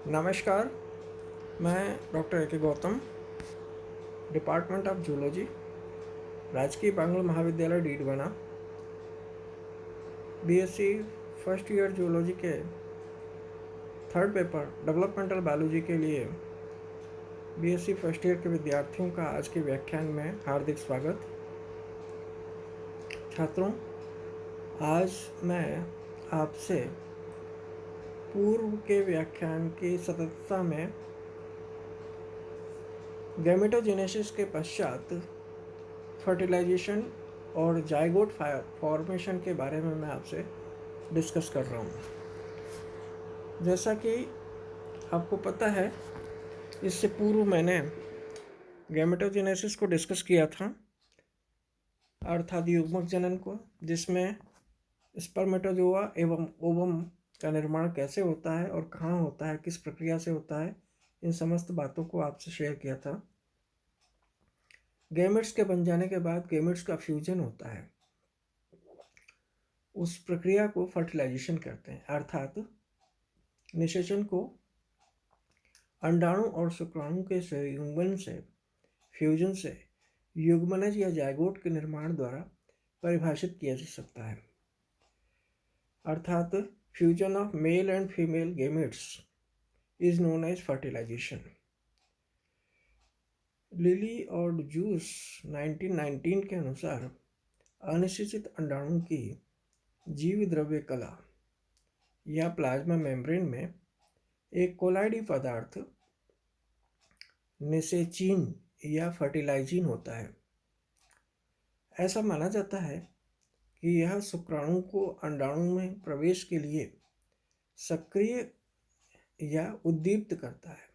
नमस्कार, मैं doctor A के गौतम, डिपार्टमेंट ऑफ जूलॉजी, राजकीय बांग्ला महाविद्यालय Didwana, BSc first year zoology के थर्ड पेपर डेवलपमेंटल बायोलॉजी के लिए बीएससी फर्स्ट ईयर के विद्यार्थियों का आज के व्याख्यान में हार्दिक स्वागत। छात्रों, आज मैं आपसे पूर्व के व्याख्यान की सततता में गैमेटोजेनेसिस के पश्चात फर्टिलाइजेशन और जाइगोट फॉर्मेशन के बारे में मैं आपसे डिस्कस कर रहा हूँ। जैसा कि आपको पता है, इससे पूर्व मैंने गैमेटोजेनेसिस को डिस्कस किया था, अर्थात युग्मक जनन को, जिसमें स्पर्मेटोजोआ एवं ओवम का निर्माण कैसे होता है और कहाँ होता है, किस प्रक्रिया से होता है, इन समस्त बातों को आपसे शेयर किया था। गैमेट्स के बन जाने के बाद गैमेट्स का फ्यूजन होता है, उस प्रक्रिया को फर्टिलाइजेशन कहते हैं, अर्थात निषेचन को अंडाणु और शुक्राणु के संयुग्मन से, फ्यूजन से युग्मनज या जाइगोट के निर्माण द्वारा परिभाषित किया जा सकता है। अर्थात fusion of male and female gametes is known as fertilization. Lillie और जूस 1919 के अनुसार अनिश्चित अंडाणु की जीव द्रव्य कला या प्लाज्मा मेम्ब्रेन में एक कोलाइडी पदार्थ निषेचीन या फर्टिलाइजिन होता है। ऐसा माना जाता है कि यह शुक्राणु को अंडाणु में प्रवेश के लिए सक्रिय या उद्दीप्त करता है।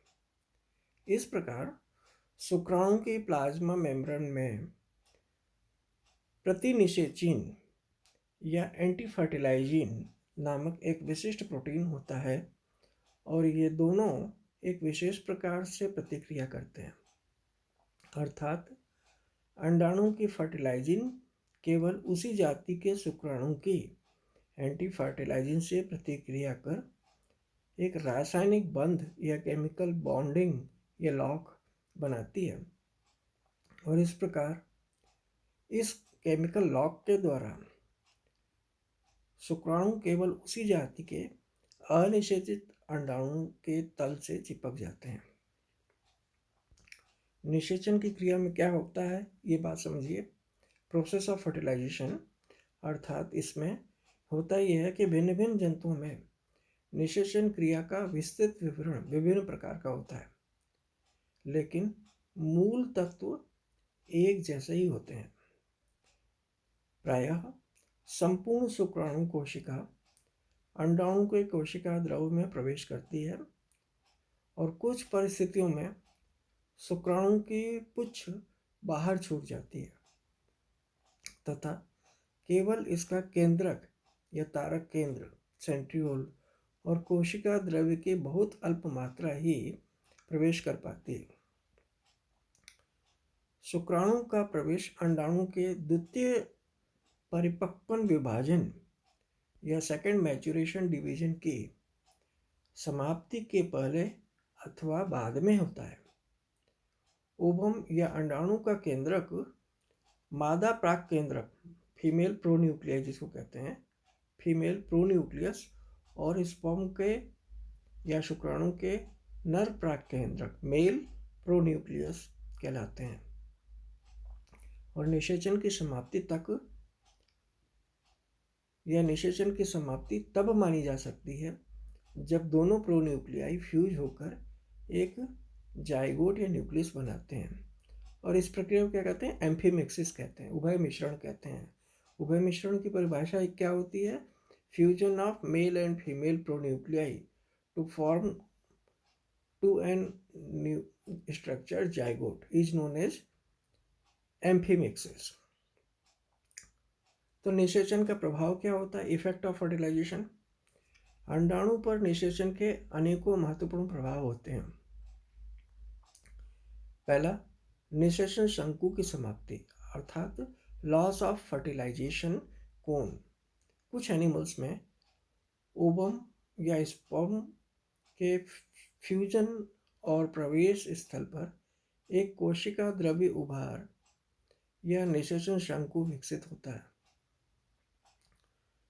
इस प्रकार शुक्राणु के प्लाज्मा मेम्ब्रेन में प्रतिनिषेचीन या एंटी फर्टिलाइजिन नामक एक विशिष्ट प्रोटीन होता है और ये दोनों एक विशेष प्रकार से प्रतिक्रिया करते हैं। अर्थात अंडाणु की फर्टिलाइजिन केवल उसी जाति के शुक्राणु की एंटी फर्टिलाइजिन से प्रतिक्रिया कर एक रासायनिक बंध या केमिकल बॉन्डिंग या लॉक बनाती है और इस प्रकार इस केमिकल लॉक के द्वारा शुक्राणु केवल उसी जाति के अनिषेचित अंडाणु के तल से चिपक जाते हैं। निषेचन की क्रिया में क्या होता है, ये बात समझिए। प्रोसेस ऑफ फर्टिलाइजेशन अर्थात इसमें होता यह है कि भिन्न भिन्न जंतुओं में निषेचन क्रिया का विस्तृत विवरण विभिन्न प्रकार का होता है, लेकिन मूल तत्व एक जैसे ही होते हैं। प्रायः संपूर्ण शुक्राणु कोशिका अंडाणु के कोशिका द्रव में प्रवेश करती है और कुछ परिस्थितियों में शुक्राणु की पुच्छ बाहर छूट जाती है तथा केवल इसका केंद्रक या तारक केंद्र सेंट्रियोल और कोशिका द्रव्य की बहुत अल्प मात्रा ही प्रवेश कर पाती है। शुक्राणु का प्रवेश अंडाणु के द्वितीय परिपक्वन विभाजन या सेकेंड मैच्यूरेशन डिवीजन की समाप्ति के पहले अथवा बाद में होता है। ओवम या अंडाणु का केंद्रक मादा प्राक केंद्रक फीमेल प्रोन्यूक्लियस जिसको कहते हैं, फीमेल प्रोन्यूक्लियस, और स्पर्म के या शुक्राणु के नर प्राक केंद्रक मेल प्रोन्यूक्लियस कहलाते हैं। और निषेचन की समाप्ति तक यह निषेचन की समाप्ति तब मानी जा सकती है जब दोनों प्रोन्यूक्लियाई फ्यूज होकर एक जाइगोट या न्यूक्लियस बनाते हैं, और इस प्रक्रिया को क्या कहते हैं, एम्फीमिक्सिस कहते हैं, उभय मिश्रण कहते हैं। उभय मिश्रण की परिभाषा क्या होती है, fusion of male and female pronuclei to form to an new structure zygote is known as amphimixis. तो निषेचन का प्रभाव क्या होता है, इफेक्ट ऑफ फर्टिलाइजेशन। अंडाणु पर निषेचन के अनेकों महत्वपूर्ण प्रभाव होते हैं। पहला, निषेचन शंकु की समाप्ति अर्थात लॉस ऑफ फर्टिलाइजेशन कोन। कुछ एनिमल्स में ओवम या स्पर्म के फ्यूजन और प्रवेश स्थल पर एक कोशिका द्रव्य उभार या निषेचन शंकु विकसित होता है।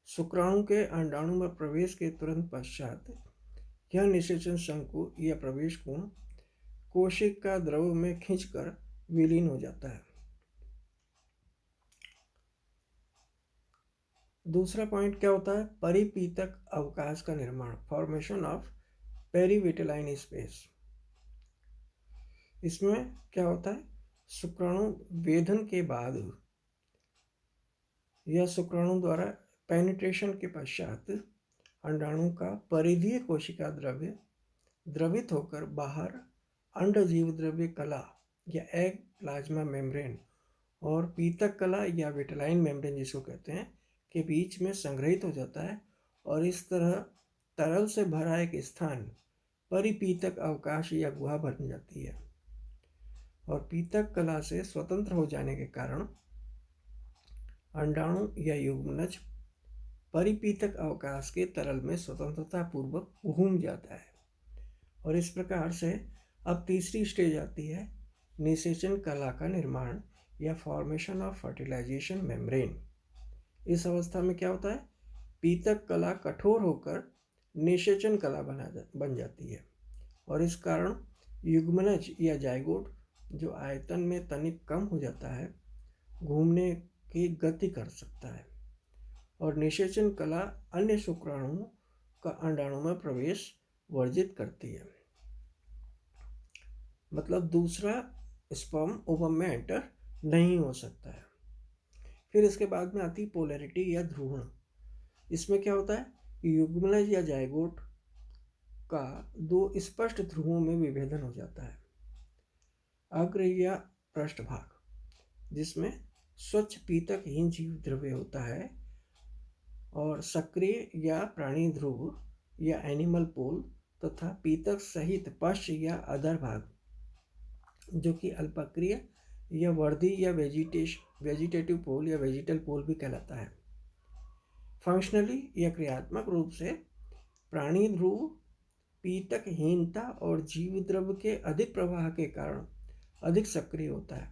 शुक्राणु के अंडाणु में प्रवेश के तुरंत पश्चात यह निषेचन शंकु या प्रवेश कोण कोशिका द्रव में खींचकर विलीन हो जाता है। दूसरा पॉइंट क्या होता है? परिपीतक अवकाश का निर्माण, फॉर्मेशन ऑफ पेरीविटेलाइन स्पेस। इसमें क्या होता है? शुक्राणु वेधन के बाद या शुक्राणु द्वारा पेनिट्रेशन के पश्चात अंडाणु का परिधीय कोशिका द्रव्य द्रवित होकर बाहर अंडजीव द्रव्य कला या एग प्लाज्मा मेम्ब्रेन और पीतक कला या विटेलाइन मेम्ब्रेन जिसको कहते हैं के बीच में संग्रहित हो जाता है, और इस तरह तरल से भरा एक स्थान परिपीतक अवकाश या गुहा बन जाती है। और पीतक कला से स्वतंत्र हो जाने के कारण अंडाणु या युग्मनज परिपीतक अवकाश के तरल में स्वतंत्रता पूर्वक घूम जाता है। और इस प्रकार से अब तीसरी स्टेज आती है निषेचन कला का निर्माण या फॉर्मेशन ऑफ फर्टिलाइजेशन मेम्ब्रेन। इस अवस्था में क्या होता है? पीतक कला कठोर होकर निषेचन कला बन जाती है, और इस कारण युग्मनज या जाइगोट जो आयतन में तनिक कम हो जाता है घूमने की गति कर सकता है, और निषेचन कला अन्य शुक्राणुओं का अंडाणु में प्रवेश वर्जित करती है। मतलब दूसरा स्पर्म ओवम में एंटर नहीं हो सकता है। फिर इसके बाद में आती पोलैरिटी या ध्रुवण। इसमें क्या होता है? युग्मनज या जाइगोट का दो स्पष्ट ध्रुवों में विभेदन हो जाता है। अग्र या पृष्ठभाग, जिसमें स्वच्छ पीतकहीन जीव द्रव्य होता है, और सक्रिय या प्राणी ध्रुव या एनिमल पोल तथा पीतक सहित पश्च या अधर भाग जो कि अल्पक्रिय या वर्धी या वेजिटेटिव पोल या वेजिटल पोल भी कहलाता है। फंक्शनली या क्रियात्मक रूप से प्राणी ध्रुव पीतक हीनता और जीव द्रव्य के अधिक प्रवाह के कारण अधिक सक्रिय होता है,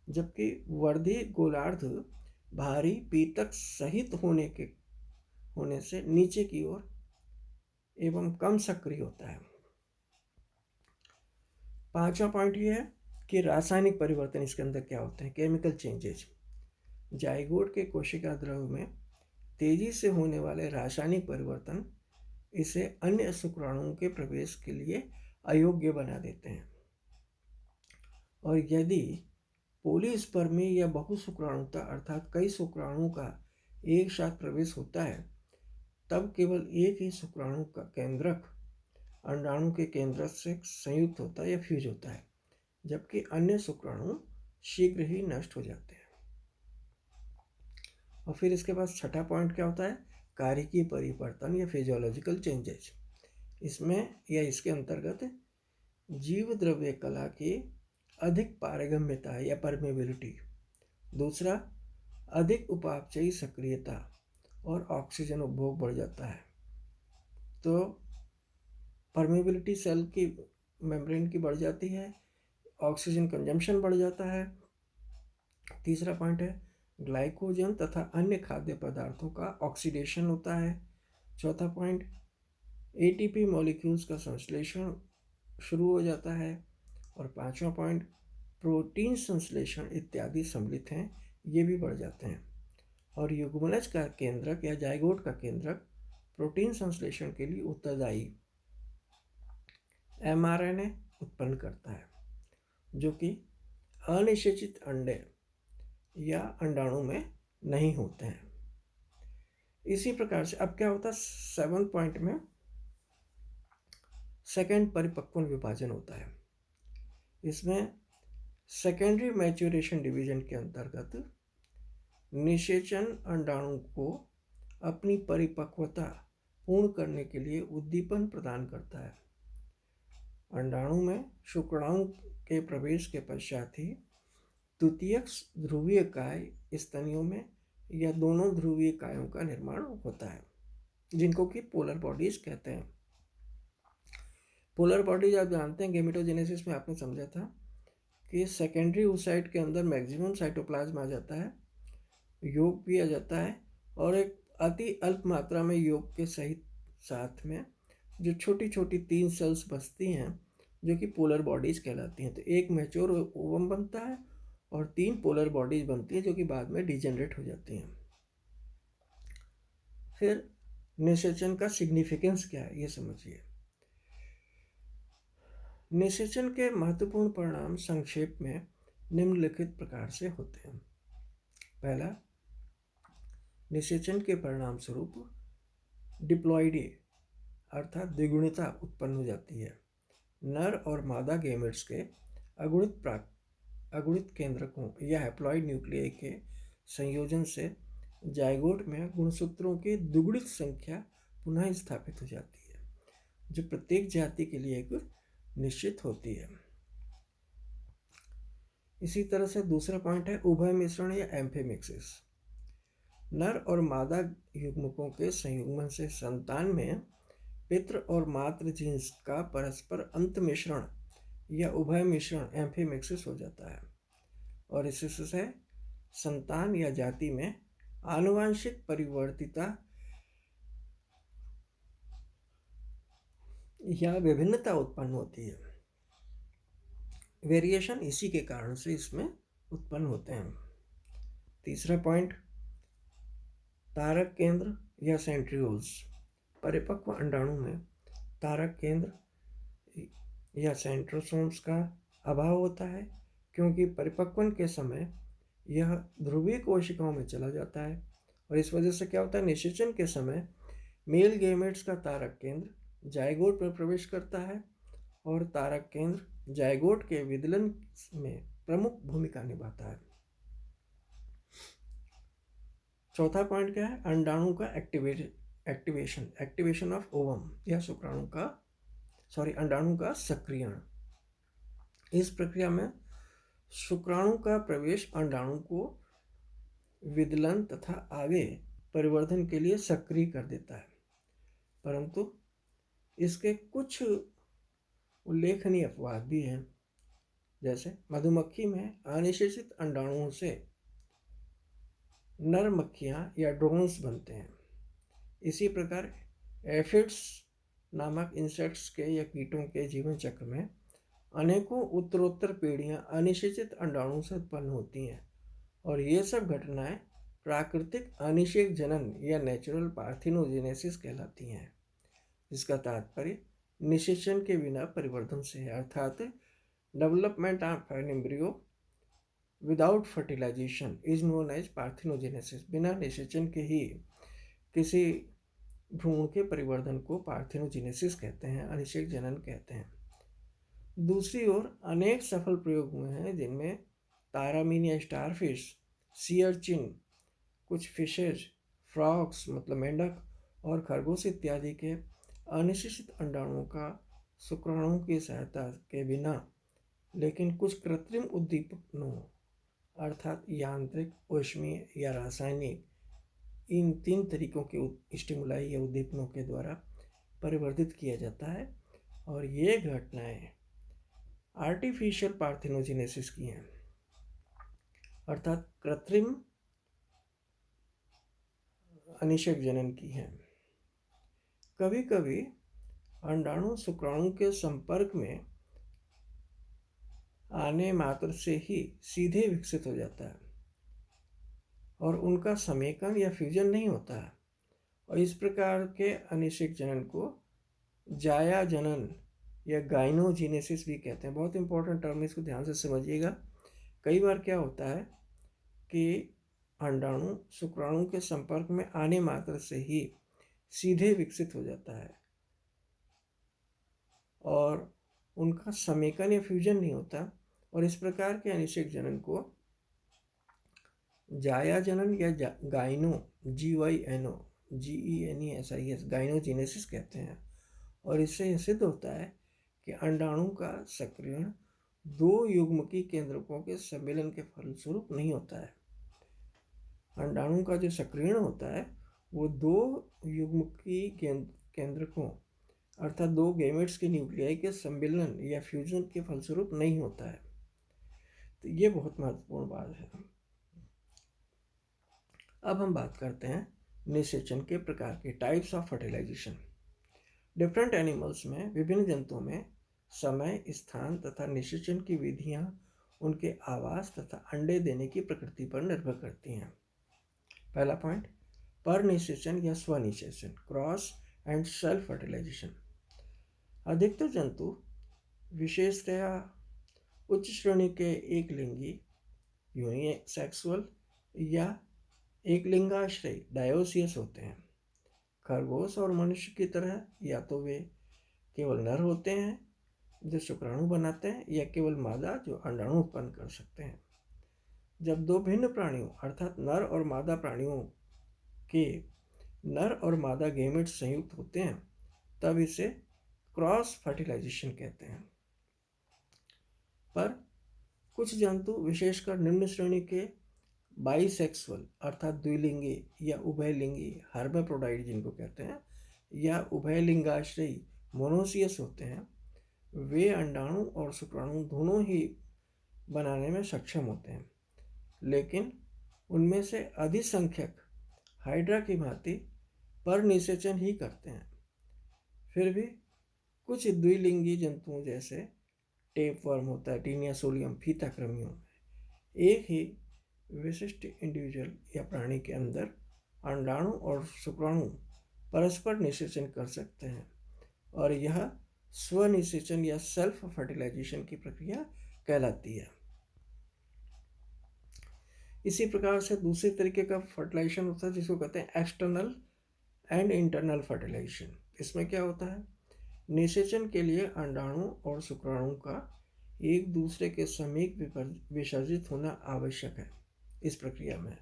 जबकि वर्धी गोलार्ध भारी पीतक सहित होने से नीचे की ओर एवं कम सक्रिय होता है। पांचवा पॉइंट ये है कि रासायनिक परिवर्तन इसके अंदर क्या होते हैं? Chemical changes. जाइगोट के कोशिका द्रव्य में तेजी से होने वाले रासायनिक परिवर्तन इसे अन्य शुक्राणुओं के प्रवेश के लिए अयोग्य बना देते हैं, और यदि पॉलीस्पर्मी या बहुशुक्राणुता अर्थात कई शुक्राणुओं का एक साथ प्रवेश होता है, तब केवल एक ही शुक्राणु का केंद्रक अंडाणु के केंद्रक से संयुक्त होता है या फ्यूज होता है, जबकि अन्य शुक्राणु शीघ्र ही नष्ट हो जाते हैं। और फिर इसके बाद छठा पॉइंट क्या होता है? कार्यकीय परिवर्तन या फिजियोलॉजिकल चेंजेस। इसमें या इसके अंतर्गत जीव द्रव्य कला की अधिक पारगम्यता या परमेबिलिटी, दूसरा अधिक उपापचयी सक्रियता और ऑक्सीजन उपभोग बढ़ जाता है। तो परमेबिलिटी सेल की मेम्ब्रेन की बढ़ जाती है, ऑक्सीजन कंजम्पशन बढ़ जाता है। तीसरा पॉइंट है ग्लाइकोजन तथा अन्य खाद्य पदार्थों का ऑक्सीडेशन होता है। चौथा पॉइंट एटीपी मॉलिक्यूल्स का संश्लेषण शुरू हो जाता है। और पांचवा पॉइंट प्रोटीन संश्लेषण इत्यादि सम्मिलित हैं, ये भी बढ़ जाते हैं। और युग्मनज का केंद्रक या जाइगोट का केंद्रक प्रोटीन संश्लेषण के लिए उत्तरदायी mRNA उत्पन्न करता है, जो कि अनिषेचित अंडे या अंडाणु में नहीं होते हैं। इसी प्रकार से अब क्या होता है? 7 पॉइंट में सेकेंड परिपक्वन विभाजन होता है। इसमें सेकेंडरी मैच्योरेशन डिवीजन के अंतर्गत निषेचन अंडाणु को अपनी परिपक्वता पूर्ण करने के लिए उद्दीपन प्रदान करता है। अंडाणु में शुक्राणु के प्रवेश के पश्चात ही द्वितीयक ध्रुवीय काय स्तनियों में या दोनों ध्रुवीय कायों का निर्माण होता है, जिनको कि पोलर बॉडीज कहते हैं। पोलर बॉडीज आप जानते हैं, गेमेटोजेनेसिस में आपने समझा था कि सेकेंडरी oocyte के अंदर मैक्सिमम साइटोप्लाज्म आ जाता है, योग भी आ जाता है, और एक अति अल्प मात्रा में योग के सहित साथ में जो छोटी छोटी 3 सेल्स बचती हैं जो कि पोलर बॉडीज कहलाती हैं। तो एक मैच्योर ओवम बनता है और 3 पोलर बॉडीज बनती है जो कि बाद में डिजेनरेट हो जाती हैं। फिर निषेचन का सिग्निफिकेंस क्या है ये समझिए। निषेचन के महत्वपूर्ण परिणाम संक्षेप में निम्नलिखित प्रकार से होते हैं। पहला, निषेचन के परिणाम स्वरूप डिप्लॉइडी अर्थात द्विगुणिता उत्पन्न हो जाती है। नर और मादा गैमेट्स के अगुणित केंद्रकों या हैप्लॉइड न्यूक्लियाई के संयोजन से जाइगोट में गुणसूत्रों की दुगुणित संख्या पुनः स्थापित हो जाती है, जो प्रत्येक जाति के लिए एक निश्चित होती है। इसी तरह से दूसरा पॉइंट है उभय मिश्रण या एम्फीमिक्सिस। नर और मादा युग्मकों के संयुग्मन से संतान में पितृ और मातृ जीन्स का परस्पर अंत मिश्रण या उभय मिश्रण एम्फीमिक्सिस हो जाता है, और इससे संतान या जाति में आनुवांशिक परिवर्तिता या विभिन्नता उत्पन्न होती है। वेरिएशन इसी के कारण से इसमें उत्पन्न होते हैं। तीसरा पॉइंट, तारक केंद्र या सेंट्रियोल्स। परिपक्व अंडाणु में तारक केंद्र या सेंट्रोसोम्स का अभाव होता है, क्योंकि परिपक्वन के समय यह ध्रुवीय कोशिकाओं में चला जाता है, और इस वजह से क्या होता है, निषेचन के समय मेल गैमेट्स का तारक केंद्र जाइगोट पर प्रवेश करता है और तारक केंद्र जाइगोट के विदलन में प्रमुख भूमिका निभाता है। चौथा पॉइंट क्या है, अंडाणु का एक्टिवेशन ऑफ ओवम या अंडाणु का सक्रियण। इस प्रक्रिया में शुक्राणु का प्रवेश अंडाणु को विदलन तथा आगे परिवर्धन के लिए सक्रिय कर देता है, परंतु इसके कुछ उल्लेखनीय अपवाद भी हैं। जैसे मधुमक्खी में अनिषेचित अंडाणुओं से नर मक्खियाँ या ड्रोन्स बनते हैं। इसी प्रकार एफिड्स नामक इंसेक्ट्स के या कीटों के जीवन चक्र में अनेकों उत्तरोत्तर पीढ़ियाँ अनिषेचित अंडाणु से उत्पन्न होती हैं, और ये सब घटनाएं प्राकृतिक अनिषेक जनन या नेचुरल पार्थिनोजेनेसिस कहलाती हैं, जिसका तात्पर्य निषेचन के बिना परिवर्तन से है, अर्थात development of an embryo without fertilization is known as parthenogenesis. बिना निषेचन के ही किसी भ्रूण के परिवर्धन को पार्थिनोजेनेसिस कहते हैं, अनिषेक जनन कहते हैं। दूसरी ओर अनेक सफल प्रयोग हुए हैं, जिनमें तारामीन या स्टारफिश, सी अर्चिन, कुछ फिशेज, फ्रॉग्स मतलब मेंढक और खरगोश इत्यादि के अनिषेचित अंडाणुओं का शुक्राणुओं की सहायता के बिना, लेकिन कुछ कृत्रिम उद्दीपकों अर्थात यांत्रिक, ऊष्मीय या रासायनिक, इन 3 तरीकों के स्टिमुलाई या उद्दीपनों के द्वारा परिवर्तित किया जाता है, और ये घटनाएं आर्टिफिशियल पार्थिनोजेनेसिस की हैं, अर्थात कृत्रिम अनिषेक जनन की हैं। कभी कभी अंडाणु शुक्राणु के संपर्क में आने मात्र से ही सीधे विकसित हो जाता है, और उनका समेकन या फ्यूजन नहीं होता है, और इस प्रकार के अनिषेक जनन को जाया जनन या गाइनोजेनेसिस भी कहते हैं। बहुत इंपॉर्टेंट टर्म, इसको ध्यान से समझिएगा। कई बार क्या होता है कि अंडाणु शुक्राणु के संपर्क में आने मात्र से ही सीधे विकसित हो जाता है, और उनका समेकन या फ्यूजन नहीं होता, और इस प्रकार के अनिषेक जनन को जाया जनन या गाइनो GYNOGENESIS गाइनोजेनेसिस कहते हैं। और इससे यह सिद्ध होता है कि अंडाणु का सक्रियण 2 युग्मकी केंद्रकों के सम्मेलन के फलस्वरूप नहीं होता है। अंडाणु का जो सक्रियण होता है वो 2 युग्मकी केंद्रकों अर्थात दो गैमेट्स के न्यूक्लियाई के सम्मिलन या फ्यूजन के फलस्वरूप नहीं होता है। तो ये बहुत महत्वपूर्ण बात है। अब हम बात करते हैं निषेचन के प्रकार के, types of fertilization. Different animals में, विभिन्न जंतुओं में समय, स्थान तथा निषेचन की विधियां उनके आवास तथा अंडे देने की प्रकृति पर निर्भर करती हैं। पहला पॉइंट, पर निषेचन या स्वनिषेचन, क्रॉस एंड सेल्फ फर्टिलाइजेशन। अधिकतर जंतु, विशेषतया उच्च श्रेणी के एक लिंगी यूनिसेक्सुअल या एक लिंगाश्रयी डायोसियस होते हैं। खरगोश और मनुष्य की तरह या तो वे केवल नर होते हैं जो शुक्राणु बनाते हैं, या केवल मादा जो अंडाणु उत्पन्न कर सकते हैं। जब दो भिन्न प्राणियों अर्थात नर और मादा प्राणियों के नर और मादा गैमेट्स संयुक्त होते हैं तब इसे क्रॉस फर्टिलाइजेशन कहते हैं। पर कुछ जंतु, विशेषकर निम्न श्रेणी के बाइसेक्सुअल अर्थात द्विलिंगी या उभयलिंगी हर्माफ्रोडाइट जिनको कहते हैं, या उभयलिंगाश्रयी मोनोसियस होते हैं। वे अंडाणु और शुक्राणु दोनों ही बनाने में सक्षम होते हैं, लेकिन उनमें से अधिसंख्यक हाइड्रा की भांति पर निषेचन ही करते हैं। फिर भी कुछ द्विलिंगी जंतुओं जैसे टेपवर्म होता है, टीनिया सोलियम, फीताकृमियों में एक ही विशिष्ट इंडिविजुअल या प्राणी के अंदर अंडाणु और शुक्राणु परस्पर निषेचन कर सकते हैं, और यह स्वनिषेचन या सेल्फ फर्टिलाइजेशन की प्रक्रिया कहलाती है। इसी प्रकार से दूसरे तरीके का फर्टिलाइजेशन होता है जिसको कहते हैं एक्सटर्नल एंड इंटरनल फर्टिलाइजेशन। इसमें क्या होता है, निषेचन के लिए अंडाणु और शुक्राणु का एक दूसरे के समीप विसर्जित होना आवश्यक है। इस प्रक्रिया में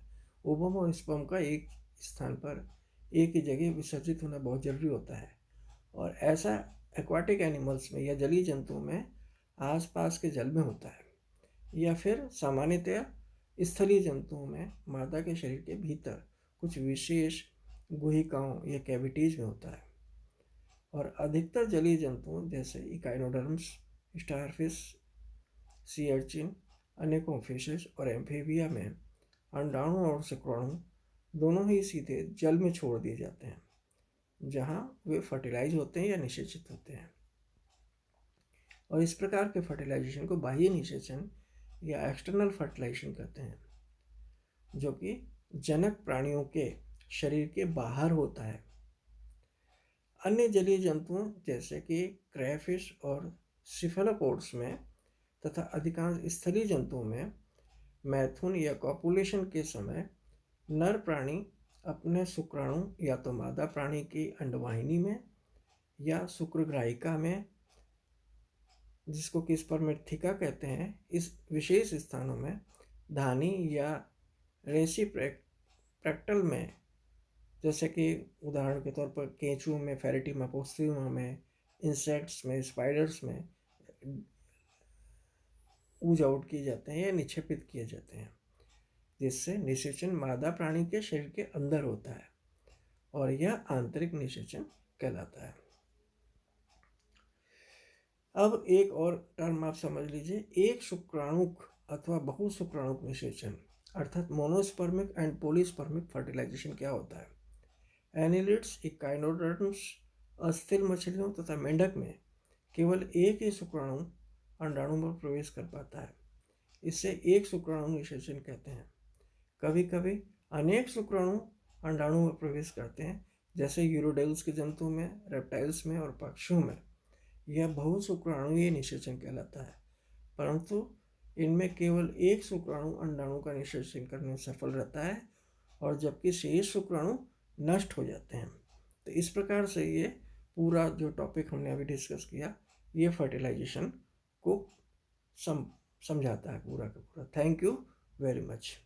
ओवम और स्पर्म का एक स्थान पर एक ही जगह विसर्जित होना बहुत जरूरी होता है, और ऐसा एक्वाटिक एनिमल्स में या जलीय जंतुओं में आसपास के जल में होता है, या फिर सामान्यतया स्थलीय जंतुओं में मादा के शरीर के भीतर कुछ विशेष गुहिकाओं या कैविटीज में होता है। और अधिकतर जलीय जंतुओं जैसे इकाइनोडर्म्स, स्टारफिश, सी अर्चिन, अनेकों फिशेस और एम्फीबिया में अंडाणु और शुक्राणु दोनों ही सीधे जल में छोड़ दिए जाते हैं, जहां वे फर्टिलाइज होते हैं या निषेचित होते हैं। और इस प्रकार के फर्टिलाइजेशन को बाह्य निषेचन या एक्सटर्नल फर्टिलाइजेशन कहते हैं, जो कि जनक प्राणियों के शरीर के बाहर होता है। अन्य जलीय जंतुओं जैसे कि क्रैफिश और सिफेलोपोड्स में तथा अधिकांश स्थलीय जंतुओं में मैथुन या कॉपुलेशन के समय नर प्राणी अपने शुक्राणु या तो मादा प्राणी की अंडवाहिनी में या शुक्रग्राहिका में, जिसको कि स्पर्मेथिका कहते हैं, इस विशेष स्थानों में धानी या रेसिप्रेक्टल में, जैसे कि उदाहरण के तौर पर केंचुओं में फेरेटिमा पोस्ट्रीमा में, इंसेक्ट्स में, स्पाइडर्स में ऊज आउट किए जाते हैं या निक्षेपित किए जाते हैं, जिससे निषेचन मादा प्राणी के शरीर के अंदर होता है, और यह आंतरिक निषेचन कहलाता है। अब एक और टर्म आप समझ लीजिए, एक शुक्राणुक अथवा बहुशुक्राणुक निषेचन अर्थात मोनोस्पर्मिक एंड पॉलीस्पर्मिक फर्टिलाइजेशन क्या होता है। एनिलिड्स, इकाइनोडर्म्स, अस्थिल मछलियों तथा मेंढक में केवल एक ही शुक्राणु अंडाणु में प्रवेश कर पाता है, इसे एक शुक्राणु निषेचन कहते हैं। कभी कभी अनेक शुक्राणु अंडाणु में प्रवेश करते हैं, जैसे यूरोडेल्स के जंतुओं में, रेप्टाइल्स में और पक्षियों में। यह बहुशुक्राणुयी निषेचन कहलाता है, परंतु इनमें केवल एक शुक्राणु अंडाणु का निषेचन करने में सफल रहता है, और जबकि शेष शुक्राणु नष्ट हो जाते हैं। तो इस प्रकार से ये पूरा जो टॉपिक हमने अभी डिस्कस किया, ये फर्टिलाइजेशन को समझाता है पूरा का पूरा। Thank you very much.